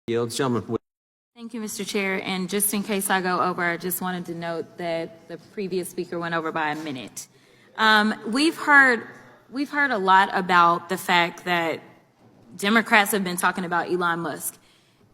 Yields. Gentleman. Thank you, Mr. Chair. And just in case I go over, I just wanted to note that the previous speaker went over by a minute. We've heard a lot about the fact that Democrats have been talking about Elon Musk.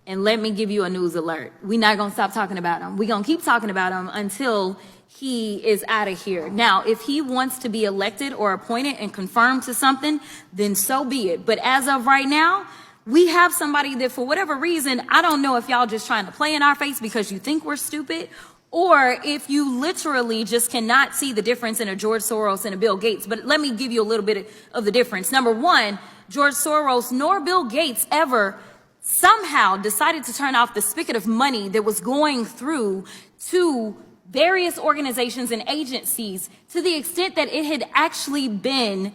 And let me give you a news alert. We're not going to stop talking about him. We're going to keep talking about him until he is out of here. Now, if he wants to be elected or appointed and confirmed to something, then so be it. But as of right now, we have somebody that for whatever reason, I don't know if y'all just trying to play in our face because you think we're stupid, or if you literally just cannot see the difference in a George Soros and a Bill Gates. But let me give you a little bit of the difference. Number one, George Soros nor Bill Gates ever somehow decided to turn off the spigot of money that was going through to various organizations and agencies to the extent that it had actually been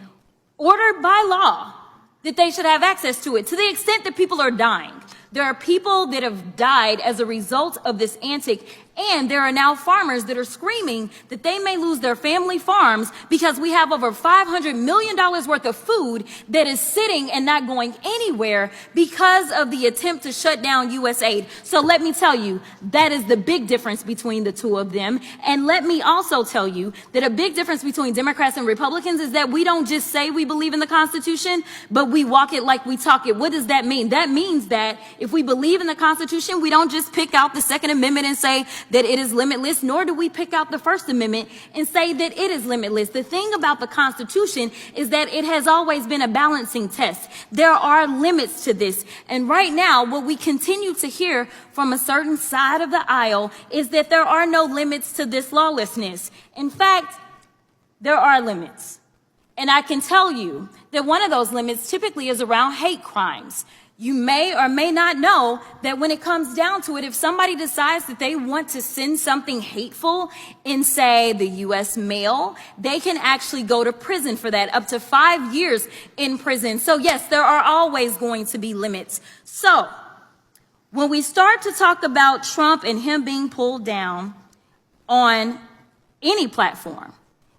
ordered by law that they should have access to it, to the extent that people are dying. There are people that have died as a result of this antic, and there are now farmers that are screaming that they may lose their family farms because we have over $500 million worth of food that is sitting and not going anywhere because of the attempt to shut down U.S. aid. So let me tell you, that is the big difference between the two of them. And let me also tell you that a big difference between Democrats and Republicans is that we don't just say we believe in the Constitution, but we walk it like we talk it. What does that mean? That means that if we believe in the Constitution, we don't just pick out the Second Amendment and say that it is limitless, nor do we pick out the First Amendment and say that it is limitless. The thing about the Constitution is that it has always been a balancing test. There are limits to this. And right now, what we continue to hear from a certain side of the aisle is that there are no limits to this lawlessness. In fact, there are limits. And I can tell you that one of those limits typically is around hate crimes. You may or may not know that when it comes down to it, if somebody decides that they want to send something hateful in, say, the U.S. mail, they can actually go to prison for that, up to 5 years in prison. So yes, there are always going to be limits. So when we start to talk about Trump and him being pulled down on any platform,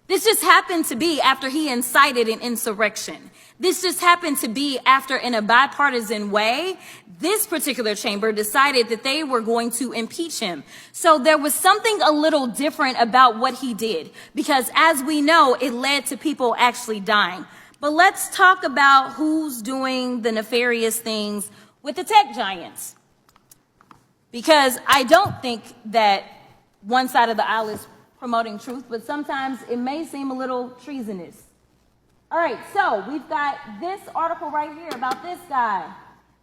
this just happened to be after he incited an insurrection. This just happened to be after, in a bipartisan way, this particular chamber decided that they were going to impeach him. So there was something a little different about what he did, because as we know, it led to people actually dying. But let's talk about who's doing the nefarious things with the tech giants. Because I don't think that one side of the aisle is promoting truth, but sometimes it may seem a little treasonous. All right, so we've got this article right here about this guy.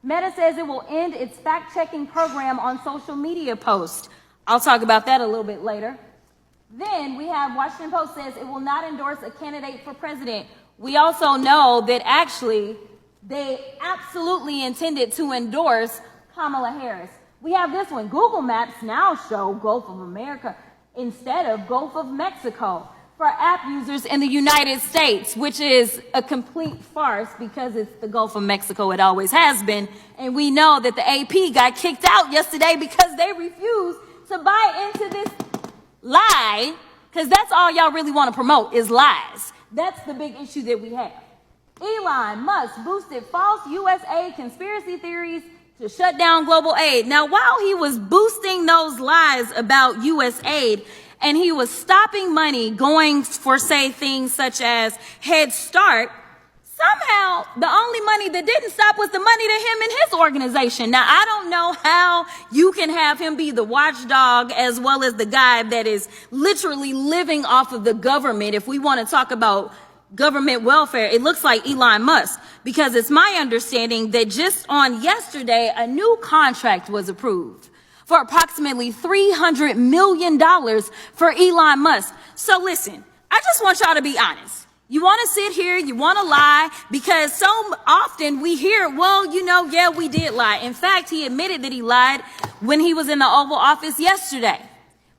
Meta says it will end its fact-checking program on social media posts. I'll talk about that a little bit later. Then we have Washington Post says it will not endorse a candidate for president. We also know that actually they absolutely intended to endorse Kamala Harris. We have this one. Google Maps now show Gulf of America instead of Gulf of Mexico for app users in the United States, which is a complete farce because it's the Gulf of Mexico. It always has been. And we know that the AP got kicked out yesterday because they refused to buy into this lie, because that's all y'all really want to promote is lies. That's the big issue that we have. Elon Musk boosted false U.S. aid conspiracy theories to shut down global aid. Now, while he was boosting those lies about U.S. aid, and he was stopping money going for, say, things such as Head Start, somehow the only money that didn't stop was the money to him and his organization. Now, I don't know how you can have him be the watchdog as well as the guy that is literally living off of the government. If we want to talk about government welfare, it looks like Elon Musk, because it's my understanding that just on yesterday, a new contract was approved for approximately $300 million for Elon Musk. So listen, I just want y'all to be honest. You want to sit here, you want to lie, because so often we hear, well, you know, yeah, we did lie. In fact, he admitted that he lied when he was in the Oval Office yesterday.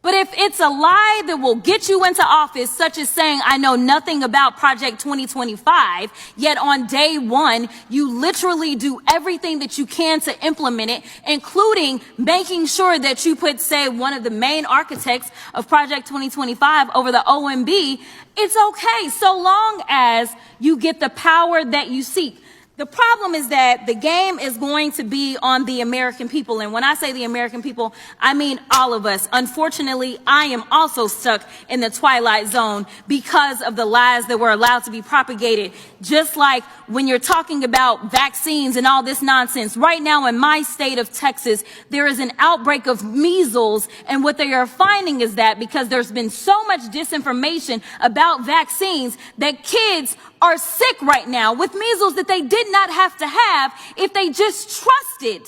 But if it's a lie that will get you into office, such as saying, I know nothing about Project 2025, yet on day one, you literally do everything that you can to implement it, including making sure that you put, say, one of the main architects of Project 2025 over the OMB, it's okay, so long as you get the power that you seek. The problem is that the game is going to be on the American people. And when I say the American people, I mean all of us. Unfortunately, I am also stuck in the twilight zone because of the lies that were allowed to be propagated. Just like when you're talking about vaccines and all this nonsense. Right now in my state of Texas, there is an outbreak of measles. And what they are finding is that because there's been so much disinformation about vaccines, that kids are sick right now with measles that they did not have to have if they just trusted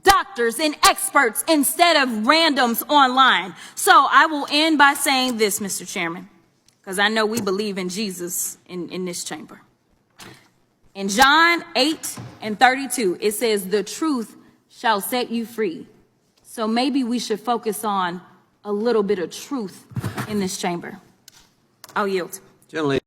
doctors and experts instead of randoms online. So I will end by saying this, Mr. Chairman, because I know we believe in Jesus in this chamber. In John 8:32, it says, the truth shall set you free. So maybe we should focus on a little bit of truth in this chamber. I'll yield. Gentlemen.